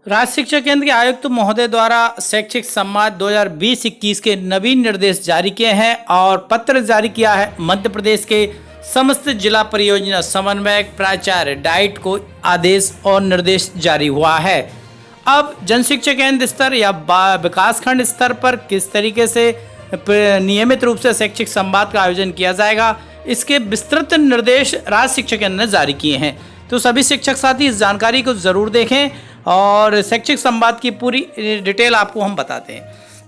राज्य शिक्षा केंद्र के आयुक्त महोदय द्वारा शैक्षिक संवाद 2020-21 के नवीन निर्देश जारी किए हैं और पत्र जारी किया है मध्य प्रदेश के समस्त जिला परियोजना समन्वयक प्राचार्य डाइट को आदेश और निर्देश जारी हुआ है। अब जन शिक्षा केंद्र स्तर या विकासखंड स्तर पर किस तरीके से नियमित रूप से शैक्षिक संवाद का आयोजन किया जाएगा, इसके विस्तृत निर्देश राज्य शिक्षा केंद्र ने जारी किए हैं। तो सभी शिक्षक साथी इस जानकारी को ज़रूर देखें और शैक्षिक संवाद की पूरी डिटेल आपको हम बताते हैं।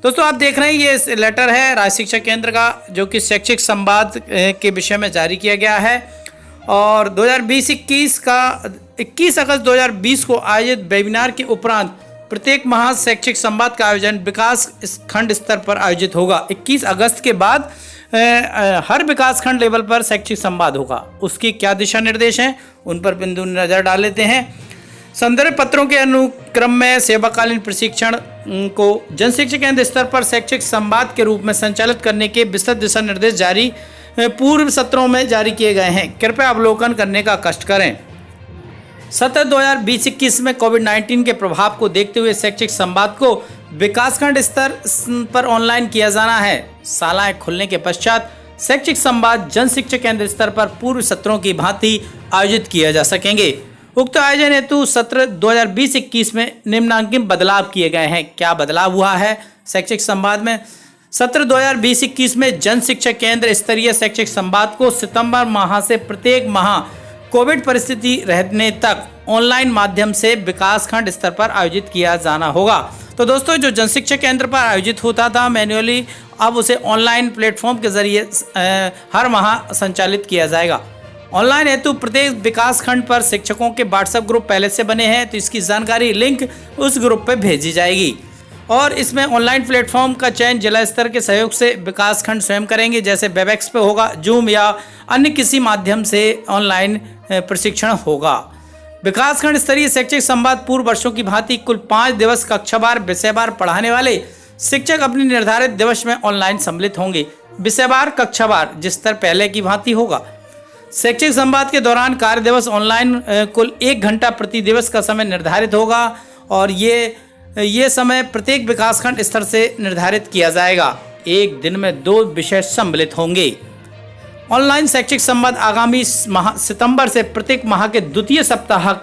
दोस्तों आप देख रहे हैं ये लेटर है राज्य शिक्षा केंद्र का जो कि शैक्षिक संवाद के विषय में जारी किया गया है और 2020-21 का 21 अगस्त 2020 को आयोजित वेबिनार के उपरांत प्रत्येक माह शैक्षिक संवाद का आयोजन विकास खंड स्तर पर आयोजित होगा। 21 अगस्त के बाद हर विकास खंड लेवल पर शैक्षिक संवाद होगा। उसकी क्या दिशा निर्देश हैं उन पर बिंदु नज़र डाल लेते हैं। संदर्भ पत्रों के अनुक्रम में सेवाकालीन प्रशिक्षण को जन शिक्षा केंद्र स्तर पर शैक्षिक संवाद के रूप में संचालित करने के विस्तृत दिशा निर्देश जारी पूर्व सत्रों में जारी किए गए हैं। कृपया अवलोकन करने का कष्ट करें। सत्र 2020-21 में कोविड-19 के प्रभाव को देखते हुए शैक्षिक संवाद को विकासखंड स्तर पर ऑनलाइन किया जाना है। शालाएं खुलने के पश्चात शैक्षिक संवाद जन शिक्षा केंद्र स्तर पर पूर्व सत्रों की भांति आयोजित किए जा सकेंगे। उक्त आयोजन हेतु सत्र 2020-21 में निम्नांकित बदलाव किए गए हैं। क्या बदलाव हुआ है शैक्षिक संवाद में? सत्र 2020-21 में जन शिक्षा केंद्र स्तरीय शैक्षिक संवाद को सितंबर माह से प्रत्येक माह कोविड परिस्थिति रहने तक ऑनलाइन माध्यम से विकासखंड स्तर पर आयोजित किया जाना होगा। तो दोस्तों जो जन शिक्षा केंद्र पर आयोजित होता था मैन्युअली, अब उसे ऑनलाइन प्लेटफॉर्म के जरिए हर माह संचालित किया जाएगा। ऑनलाइन हेतु प्रत्येक विकास खंड पर शिक्षकों के व्हाट्सएप ग्रुप पहले से बने हैं, तो इसकी जानकारी लिंक उस ग्रुप पर भेजी जाएगी और इसमें ऑनलाइन प्लेटफॉर्म का चयन जिला स्तर के सहयोग से विकास खंड स्वयं करेंगे, जैसे वेबएक्स पे होगा, जूम या अन्य किसी माध्यम से ऑनलाइन प्रशिक्षण होगा। विकासखंड स्तरीय शैक्षिक संवाद पूर्व वर्षों की भांति कुल 5 दिवस कक्षावार विषयवार पढ़ाने वाले शिक्षक अपने निर्धारित दिवस में ऑनलाइन सम्मिलित होंगे। विषयवार कक्षावार जिस स्तर पहले की भांति होगा। शैक्षिक संवाद के दौरान कार्य दिवस ऑनलाइन कुल 1 घंटा प्रति दिवस का समय निर्धारित होगा और ये समय प्रत्येक विकासखंड स्तर से निर्धारित किया जाएगा। एक दिन में 2 विषय सम्मिलित होंगे। ऑनलाइन शैक्षिक संवाद आगामी सितंबर से प्रत्येक माह के द्वितीय सप्ताह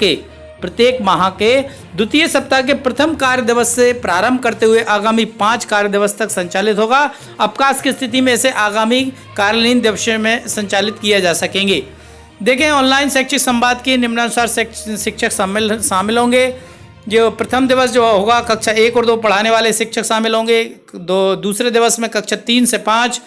के प्रथम कार्य दिवस से प्रारंभ करते हुए आगामी 5 कार्य दिवस तक संचालित होगा। अवकाश की स्थिति में इसे आगामी कार्यालयीन दिवसों में संचालित किया जा सकेंगे। देखें ऑनलाइन शैक्षिक संवाद के निम्नानुसार शिक्षक शामिल होंगे। जो प्रथम दिवस जो होगा कक्षा 1 और 2 पढ़ाने वाले शिक्षक शामिल होंगे। दूसरे दिवस में कक्षा 3 से 5,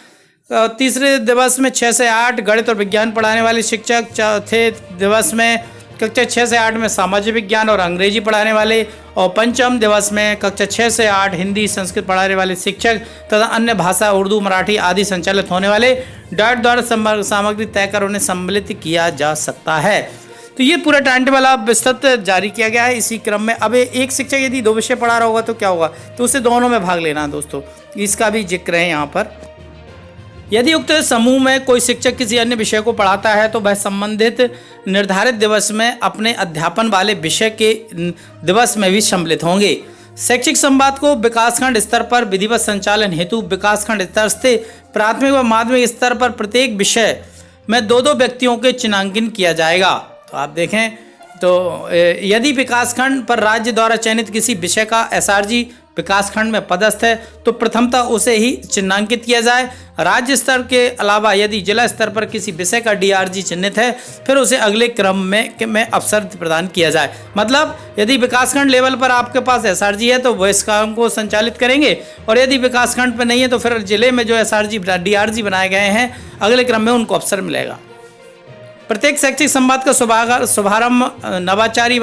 तीसरे दिवस में 6 से 8 गणित और विज्ञान पढ़ाने वाले शिक्षक, चौथे दिवस में कक्षा 6 से 8 में सामाजिक विज्ञान और अंग्रेजी पढ़ाने वाले और पंचम दिवस में कक्षा 6 से 8 हिंदी संस्कृत पढ़ाने वाले शिक्षक तथा अन्य भाषा उर्दू मराठी आदि संचालित होने वाले डाइट द्वारा सामग्री तय कर उन्हें सम्मिलित किया जा सकता है। तो ये पूरा टाइम टेबल अब विस्तृत जारी किया गया है। इसी क्रम में अब एक शिक्षक यदि 2 विषय पढ़ा रहा होगा तो क्या होगा, तो उसे दोनों में भाग लेना है दोस्तों, इसका भी जिक्र है यहाँ पर। यदि उक्त समूह में कोई शिक्षक किसी अन्य विषय को पढ़ाता है तो वह संबंधित निर्धारित दिवस में अपने अध्यापन वाले विषय के दिवस में भी सम्मिलित होंगे। शैक्षिक संवाद को विकासखंड स्तर पर विधिवत संचालन हेतु विकासखंड स्तर से प्राथमिक व माध्यमिक स्तर पर प्रत्येक विषय में 2-2 व्यक्तियों के चिन्हांकन किया जाएगा। तो आप देखें तो यदि विकासखंड पर राज्य द्वारा चयनित किसी विषय का एसआरजी विकासखंड में पदस्थ है तो प्रथमतः उसे ही चिन्हांकित किया जाए। राज्य स्तर के अलावा यदि जिला स्तर पर किसी विषय का डीआरजी चिन्हित है फिर उसे अगले क्रम में अवसर प्रदान किया जाए। मतलब यदि विकासखंड लेवल पर आपके पास एसआरजी है तो वह इस काम को संचालित करेंगे और यदि विकासखंड पर नहीं है तो फिर जिले में जो एसआरजी डीआरजी बनाए गए हैं अगले क्रम में उनको अवसर मिलेगा। प्रत्येक शैक्षिक संवाद का शुभारंभ नवाचारी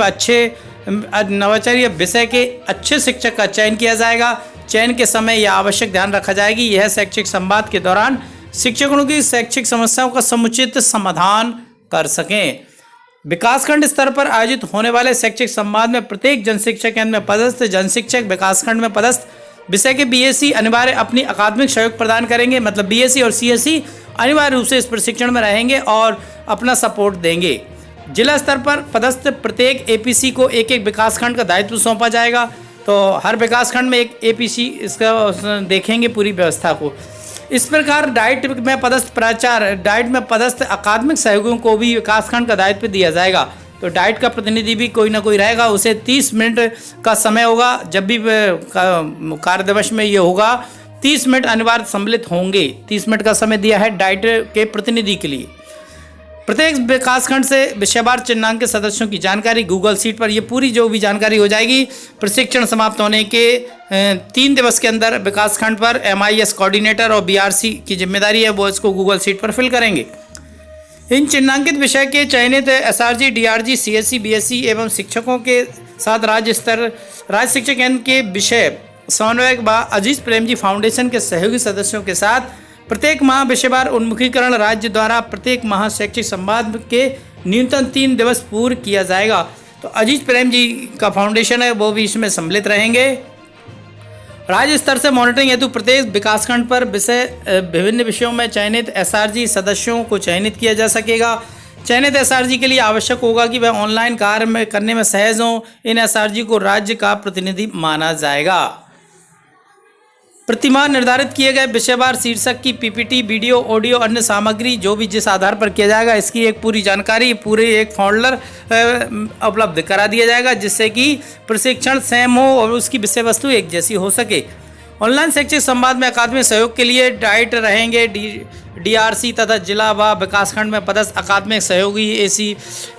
विषय के अच्छे शिक्षक का चयन किया जाएगा। चयन के समय यह आवश्यक ध्यान रखा जाएगी यह शैक्षिक संवाद के दौरान शिक्षकों की शैक्षिक समस्याओं का समुचित समाधान कर सकें। विकासखंड स्तर पर आयोजित होने वाले शैक्षिक संवाद में प्रत्येक जन शिक्षा केंद्र में पदस्थ जन शिक्षक विकासखंड में पदस्थ विषय के बीएससी अनिवार्य अपनी अकादमिक सहयोग प्रदान करेंगे। मतलब बीएससी और सीएससी अनिवार्य रूप से इस प्रशिक्षण में रहेंगे और अपना सपोर्ट देंगे। जिला स्तर पर पदस्थ प्रत्येक एपीसी को एक एक विकासखंड का दायित्व सौंपा जाएगा। तो हर विकासखंड में एक एपीसी इसका देखेंगे पूरी व्यवस्था को। इस प्रकार डाइट में पदस्थ प्राचार्य, डाइट में पदस्थ अकादमिक सहयोगियों को भी विकासखंड का दायित्व दिया जाएगा। तो डाइट का प्रतिनिधि भी कोई ना कोई रहेगा, उसे 30 मिनट का समय होगा। जब भी कार्य दिवस में ये होगा 30 मिनट अनिवार्य सम्मिलित होंगे। 30 मिनट का समय दिया है डाइट के प्रतिनिधि के लिए। प्रत्येक विकासखंड से विषयवार चिन्हांकित सदस्यों की जानकारी गूगल शीट पर, ये पूरी जो भी जानकारी हो जाएगी प्रशिक्षण समाप्त होने के 3 दिवस के अंदर विकासखंड पर MIS कोऑर्डिनेटर और BRC की जिम्मेदारी है, वो इसको गूगल शीट पर फिल करेंगे। इन चिन्हांकित विषय के चयनित SRG, DRG, CSC, BSc एवं शिक्षकों के साथ राज्य शिक्षा केंद्र के विषय समन्वयक व अजीज प्रेमजी फाउंडेशन के सहयोगी सदस्यों के साथ प्रत्येक माह विषयवार उन्मुखीकरण राज्य द्वारा प्रत्येक माह शैक्षिक संवाद के न्यूनतम 3 दिवस पूर्ण किया जाएगा। तो अजीज प्रेम जी का फाउंडेशन है, वो भी इसमें सम्मिलित रहेंगे। राज्य स्तर से मॉनिटरिंग हेतु प्रत्येक विकासखंड पर विभिन्न विषयों में चयनित SRG सदस्यों को चयनित किया जा सकेगा। चयनित SRG के लिए आवश्यक होगा कि वह ऑनलाइन कार्य करने में सहज हों। इन SRG को राज्य का प्रतिनिधि माना जाएगा। प्रतिमाह निर्धारित किए गए विषयवार शीर्षक की PPT, वीडियो, ऑडियो, अन्य सामग्री जो भी जिस आधार पर किया जाएगा, इसकी एक पूरी जानकारी पूरे एक फोल्डर उपलब्ध करा दिया जाएगा, जिससे कि प्रशिक्षण सेम हो और उसकी विषय वस्तु एक जैसी हो सके। ऑनलाइन शैक्षिक संवाद में अकादमिक सहयोग के लिए डाइट रहेंगे DRC तथा जिला व विकासखंड में पदस्थ अकादमिक सहयोगी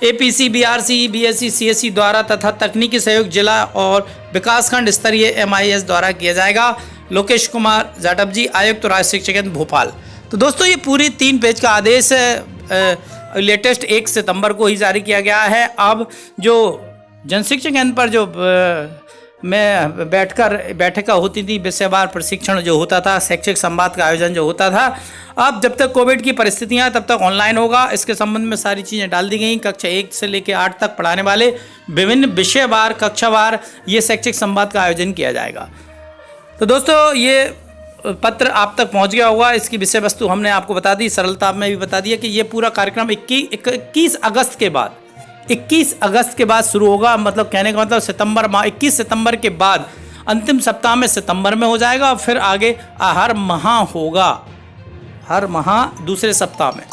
APC, BRC, BSc, CSC द्वारा तथा तकनीकी सहयोग जिला और विकासखंड स्तरीय MIS द्वारा किया जाएगा। लोकेश कुमार जाटव जी, आयुक्त राज्य शिक्षा केंद्र भोपाल। तो दोस्तों ये पूरी 3 पेज का आदेश लेटेस्ट 1 सितंबर को ही जारी किया गया है। अब जो जनशिक्षा केंद्र पर जो में बैठक होती थी, विषयवार प्रशिक्षण जो होता था, शैक्षिक संवाद का आयोजन जो होता था, अब जब तक कोविड की परिस्थितियां तब तक ऑनलाइन होगा। इसके संबंध में सारी चीज़ें डाल दी गई। कक्षा 1 से लेकर 8 तक पढ़ाने वाले विभिन्न विषयवार कक्षावार ये शैक्षिक संवाद का आयोजन किया जाएगा। तो दोस्तों ये पत्र आप तक पहुंच गया होगा। इसकी विषय वस्तु हमने आपको बता दी, सरलता में भी बता दिया कि ये पूरा कार्यक्रम 21 अगस्त के बाद शुरू होगा। मतलब कहने का मतलब 21 सितंबर के बाद अंतिम सप्ताह में सितंबर में हो जाएगा और फिर आगे हर माह होगा, हर माह दूसरे सप्ताह में।